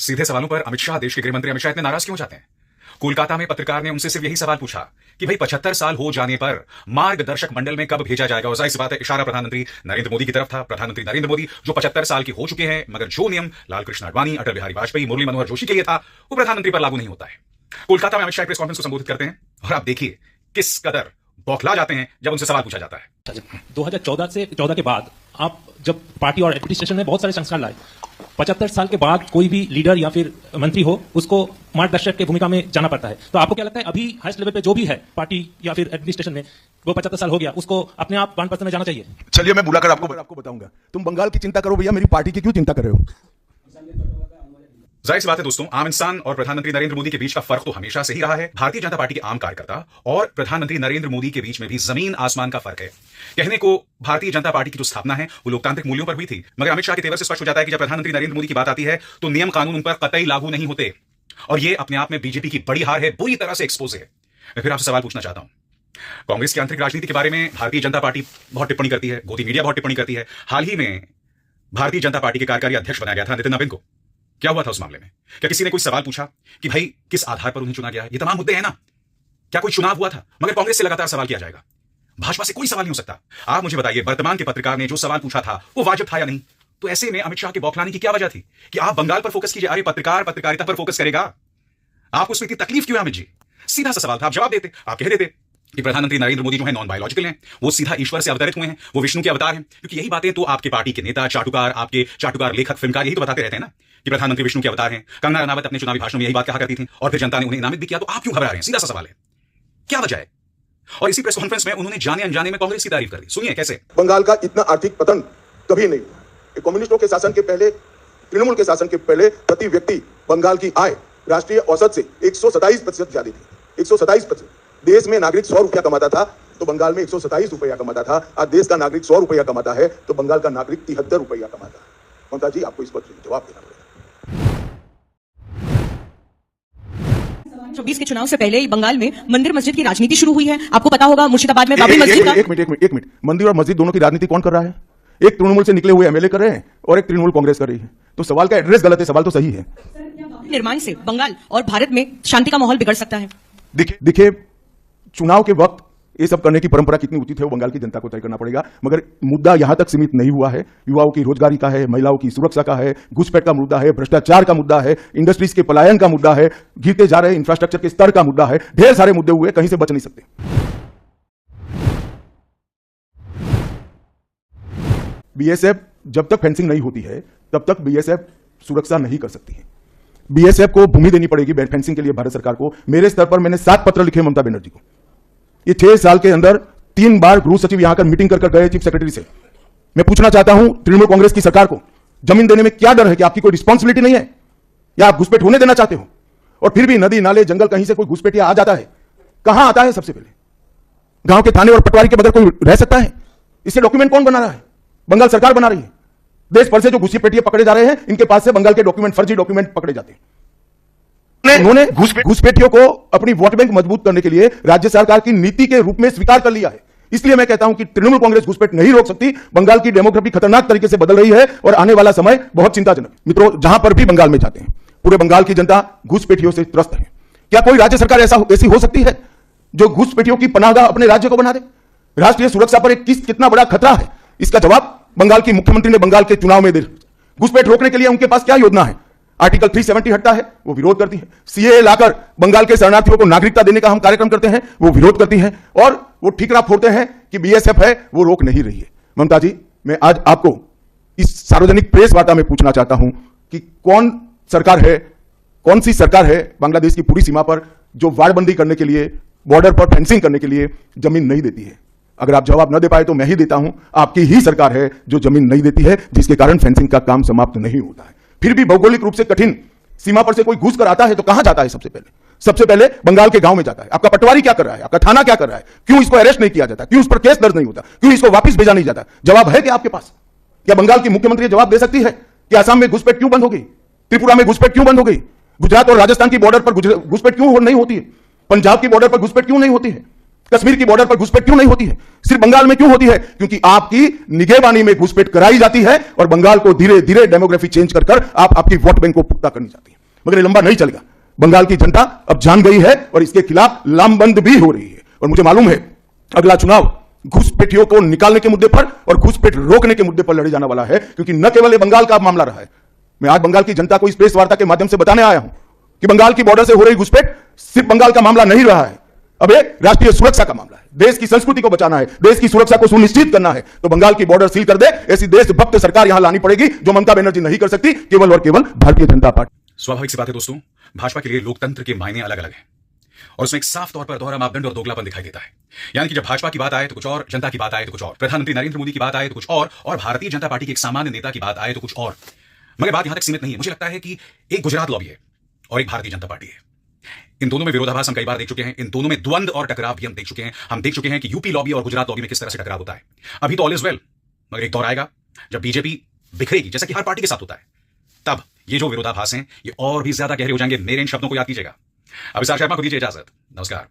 सीधे सवालों पर अमित शाह, देश के गृह मंत्री अमित शाह इतने नाराज क्यों जाते हैं? कोलकाता में पत्रकार ने उनसे सिर्फ यही सवाल पूछा कि भाई 75 साल हो जाने पर मार्गदर्शक मंडल में कब भेजा जाएगा। और जाहिर सी बात है, इशारा प्रधानमंत्री नरेंद्र मोदी की तरफ था। प्रधानमंत्री नरेंद्र मोदी जो 75 साल के हो चुके हैं, मगर जो नियम लालकृष्ण आडवाणी, अटल बिहारी वाजपेयी, मुरली मनोहर जोशी के लिए था, वो प्रधानमंत्री पर लागू नहीं होता है। कोलकाता में अमित शाह प्रेस कॉन्फ्रेंस को संबोधित करते हैं और आप देखिए किस कदर बौखला जाते हैं जब उनसे सवाल पूछा जाता है। 2014 के बाद आप जब पार्टी और एडमिनिस्ट्रेशन में बहुत सारे संस्कार लाए, 75 साल के बाद कोई भी लीडर या फिर मंत्री हो, उसको मार्गदर्शक की भूमिका में जाना पड़ता है। तो आपको क्या लगता है अभी हाईएस्ट लेवल पे जो भी है पार्टी या फिर एडमिनिस्ट्रेशन में, वो 75 साल हो गया, उसको अपने आप 1% में जाना चाहिए? चलिए मैं बुलाकर आपको बताऊंगा। तुम बंगाल की चिंता करो भैया, मेरी पार्टी की क्यों चिंता कर रहे हो? जाहिर सी बात है दोस्तों, आम इंसान और प्रधानमंत्री नरेंद्र मोदी के बीच का फर्क तो हमेशा से ही रहा है। भारतीय जनता पार्टी के आम कार्यकर्ता और प्रधानमंत्री नरेंद्र मोदी के बीच में भी जमीन आसमान का फर्क है। कहने को भारतीय जनता पार्टी की जो स्थापना है वो लोकतांत्रिक मूल्यों पर हुई थी, मगर अमित शाह के तेवर से स्पष्ट हो जाता है कि जब प्रधानमंत्री नरेंद्र मोदी की बात आती है तो नियम कानून उन पर कतई लागू नहीं होते। और ये अपने आप में बीजेपी की बड़ी हार है, बुरी तरह से एक्सपोज है। मैं फिर आपसे सवाल पूछना चाहता हूं, कांग्रेस की आंतरिक राजनीति के बारे में भारतीय जनता पार्टी बहुत टिप्पणी करती है, गोदी मीडिया बहुत टिप्पणी करती है। हाल ही में भारतीय जनता पार्टी के कार्यकारी अध्यक्ष बनाया गया था नितिन नवीन को। क्या हुआ था उस मामले में? क्या किसी ने कोई सवाल पूछा कि भाई किस आधार पर उन्हें चुना गया? ये तमाम मुद्दे हैं ना। क्या कोई चुनाव हुआ था? मगर कांग्रेस से लगातार सवाल किया जाएगा, भाजपा से कोई सवाल नहीं हो सकता। आप मुझे बताइए, वर्तमान के पत्रकार ने जो सवाल पूछा था वो वाजिब था या नहीं? तो ऐसे में अमित शाह के बौखलाने की क्या वजह थी कि आप बंगाल पर फोकस कीजिए? अरे पत्रकार पत्रकारिता पर फोकस करेगा, आपको उसमें इतनी तकलीफ क्यों है अमित जी? सीधा सा सवाल था, आप जवाब देते। आप कह देते कि प्रधानमंत्री नरेंद्र मोदी जो है नॉन बायोलॉजिकल हैं, वो सीधा ईश्वर से अवतरित हुए हैं, वो विष्णु के अवतार हैं। क्योंकि यही बातें तो आपके पार्टी के नेता, चाटुकार, आपके चाटुकार लेखक, फिल्मकार यही तो बताते रहते हैं ना कि प्रधानमंत्री विष्णु के अवतार हैं। कंगना रनावत अपने चुनावी भाषण में यही बात कहा करती थी और फिर जनता ने उन्हें इनामित भी किया। तो आप क्यों घबरा रहे हैं? सीधा सा सवाल है, क्या वजह है? और इसी प्रेस कॉन्फ्रेंस में उन्होंने जाने अनजाने में कांग्रेस की तारीफ कर दी। सुनिए कैसे। बंगाल का इतना आर्थिक पतन कभी नहीं हुआ। कम्युनिस्टों के शासन के पहले, तृणमूल के शासन के पहले प्रति व्यक्ति बंगाल की आय राष्ट्रीय औसत से 127% ज्यादा थी। 127%। देश में नागरिक 100 रुपया कमाता था तो बंगाल में 127 रुपया कमाता था। आज देश का नागरिक 100 रुपया कमाता है तो बंगाल का नागरिक 73 रुपया कमाता है। ममता जी, आपको इस पर जवाब देना पड़ेगा। 2024 के चुनाव से पहले बंगाल में मंदिर मस्जिद की राजनीति शुरू हुई है। आपको पता होगा मुर्शिदाबाद में बाबरी मस्जिद का। एक मिनट, मंदिर और मस्जिद दोनों की राजनीति कौन कर रहा है? एक तृणमूल से निकले हुए एमएलए कर रहे हैं और एक तृणमूल कांग्रेस कर रही है। तो सवाल का एड्रेस गलत है, सवाल तो सही है। निर्माण से बंगाल और भारत में शांति का माहौल बिगड़ सकता है। देखिए, चुनाव के वक्त ये सब करने की परंपरा कितनी उचित है वो बंगाल की जनता को तय करना पड़ेगा। मगर मुद्दा यहां तक सीमित नहीं हुआ है। युवाओं की रोजगारी का है, महिलाओं की सुरक्षा का है, घुसपैठ का मुद्दा है, भ्रष्टाचार का मुद्दा है, इंडस्ट्रीज के पलायन का मुद्दा है, गिरते जा रहे इंफ्रास्ट्रक्चर के स्तर का मुद्दा है। ढेर सारे मुद्दे हुए, कहीं से बच नहीं सकते। बीएसएफ जब तक फेंसिंग नहीं होती है तब तक बीएसएफ सुरक्षा नहीं कर सकती है। बीएसएफ को भूमि देनी पड़ेगी फेंसिंग के लिए भारत सरकार को। मेरे स्तर पर मैंने 7 पत्र लिखे ममता बनर्जी को। ये 6 साल के अंदर 3 बार गृह सचिव यहां कर मीटिंग कर गए चीफ सेक्रेटरी से। मैं पूछना चाहता हूं तृणमूल कांग्रेस की सरकार को, जमीन देने में क्या डर है? कि आपकी कोई रिस्पॉन्सिबिलिटी नहीं है या आप घुसपैठ होने देना चाहते हो? और फिर भी नदी नाले जंगल कहीं से कोई घुसपैठिया आ जाता है, कहां आता है? सबसे पहले गांव के थाने और पटवारी के बगैर कोई रह सकता है? इससे डॉक्यूमेंट कौन बना रहा है? बंगाल सरकार बना रही है। देश भर से जो घुसपैठिए पकड़े जा रहे हैं, इनके पास से बंगाल के डॉक्यूमेंट, फर्जी डॉक्यूमेंट पकड़े जाते हैं। उन्होंने घुसपैठियों को अपनी वोट बैंक मजबूत करने के लिए राज्य सरकार की नीति के रूप में स्वीकार कर लिया है। इसलिए मैं कहता हूं कि तृणमूल कांग्रेस घुसपैठ नहीं रोक सकती। बंगाल की डेमोग्राफी खतरनाक तरीके से बदल रही है और आने वाला समय बहुत चिंताजनक। मित्रों, जहां पर भी बंगाल में जाते हैं, पूरे बंगाल की जनता घुसपैठियों से त्रस्त है। क्या कोई राज्य सरकार ऐसी हो सकती है जो घुसपैठियों की पनाहगाह अपने राज्य को बना दे? राष्ट्रीय सुरक्षा पर कितना बड़ा खतरा है, इसका जवाब बंगाल की मुख्यमंत्री ने बंगाल के चुनाव में दे। घुसपैठ रोकने के लिए उनके पास क्या योजना है? आर्टिकल 370 हटता है, वो विरोध करती है। सीएए लाकर बंगाल के शरणार्थियों को नागरिकता देने का हम कार्यक्रम करते हैं, वो विरोध करती है। और वो ठीकरा फोड़ते हैं कि बीएसएफ है, वो रोक नहीं रही है। ममता जी, मैं आज आपको इस सार्वजनिक प्रेस वार्ता में पूछना चाहता हूं कि कौन सी सरकार है बांग्लादेश की पूरी सीमा पर जो वाड़बंदी करने के लिए, बॉर्डर पर फेंसिंग करने के लिए जमीन नहीं देती है? अगर आप जवाब न दे पाए तो मैं ही देता हूं। आपकी ही सरकार है जो जमीन नहीं देती है, जिसके कारण फेंसिंग का काम समाप्त नहीं होता है। फिर भी भौगोलिक रूप से कठिन सीमा पर से कोई घुस कर आता है तो कहां जाता है? सबसे पहले बंगाल के गांव में जाता है। आपका पटवारी क्या कर रहा है? आपका थाना क्या कर रहा है? क्यों इसको अरेस्ट नहीं किया जाता? क्यों इस पर केस दर्ज नहीं होता? क्यों इसको वापस भेजा नहीं जाता? जवाब है क्या आपके पास? क्या बंगाल की मुख्यमंत्री जवाब दे सकती है कि असम में घुसपैठ क्यों बंद हो गई? त्रिपुरा में घुसपैठ क्यों बंद हो गई? गुजरात और राजस्थान की बॉर्डर पर घुसपैठ क्यों नहीं होती है? पंजाब की बॉर्डर पर घुसपैठ क्यों नहीं होती है? कश्मीर की बॉर्डर पर घुसपैठ क्यों नहीं होती है? सिर्फ बंगाल में क्यों होती है? क्योंकि आपकी निगहबानी में घुसपैठ कराई जाती है और बंगाल को धीरे धीरे डेमोग्राफी चेंज कर आप आपकी वोट बैंक को पुख्ता करनी चाहती है। मगर ये लंबा नहीं चलेगा। बंगाल की जनता अब जान गई है और इसके खिलाफ लामबंद भी हो रही है। और मुझे मालूम है अगला चुनाव घुसपैठियों को निकालने के मुद्दे पर और घुसपैठ रोकने के मुद्दे पर लड़े जाने वाला है, क्योंकि न केवल बंगाल का मामला रहा है। मैं आज बंगाल की जनता को इस प्रेस वार्ता के माध्यम से बताने आया हूं कि बंगाल की बॉर्डर से हो रही घुसपैठ सिर्फ बंगाल का मामला नहीं रहा है, अब एक राष्ट्रीय सुरक्षा का मामला है। देश की संस्कृति को बचाना है, देश की सुरक्षा को सुनिश्चित करना है, तो बंगाल की बॉर्डर सील कर दे। ऐसी देशभक्त सरकार यहां लानी पड़ेगी जो ममता बनर्जी नहीं कर सकती, केवल और केवल भारतीय जनता पार्टी। स्वाभाविक सी बात है दोस्तों, भाजपा के लिए लोकतंत्र के मायने अलग अलग हैं और उसमें एक साफ तौर पर दोहरा मापदंड और दोगलापन दिखाई देता है। यानी कि जब भाजपा की बात आए तो कुछ और, जनता की बात आए तो कुछ और, प्रधानमंत्री नरेंद्र मोदी की बात आए तो कुछ और भारतीय जनता पार्टी के एक सामान्य नेता की बात आए तो कुछ और। मगर बात यहां तक सीमित नहीं है। मुझे लगता है कि एक गुजरात लॉबी है और एक भारतीय जनता पार्टी है। इन दोनों में विरोधाभास हम कई बार देख चुके हैं, इन दोनों में द्वंद और टकराव भी हम देख चुके हैं। हम देख चुके हैं कि यूपी लॉबी और गुजरात लॉबी में किस तरह से टकराव होता है। अभी तो ऑल इज वेल, मगर एक दौर आएगा जब बीजेपी बिखरेगी, जैसा कि हर पार्टी के साथ होता है। तब ये जो विरोधाभास हैं ये और भी ज्यादा गहरे हो जाएंगे। मेरे इन शब्दों को याद कीजिएगा। अब विशाल शर्मा को दीजिए इजाजत। नमस्कार।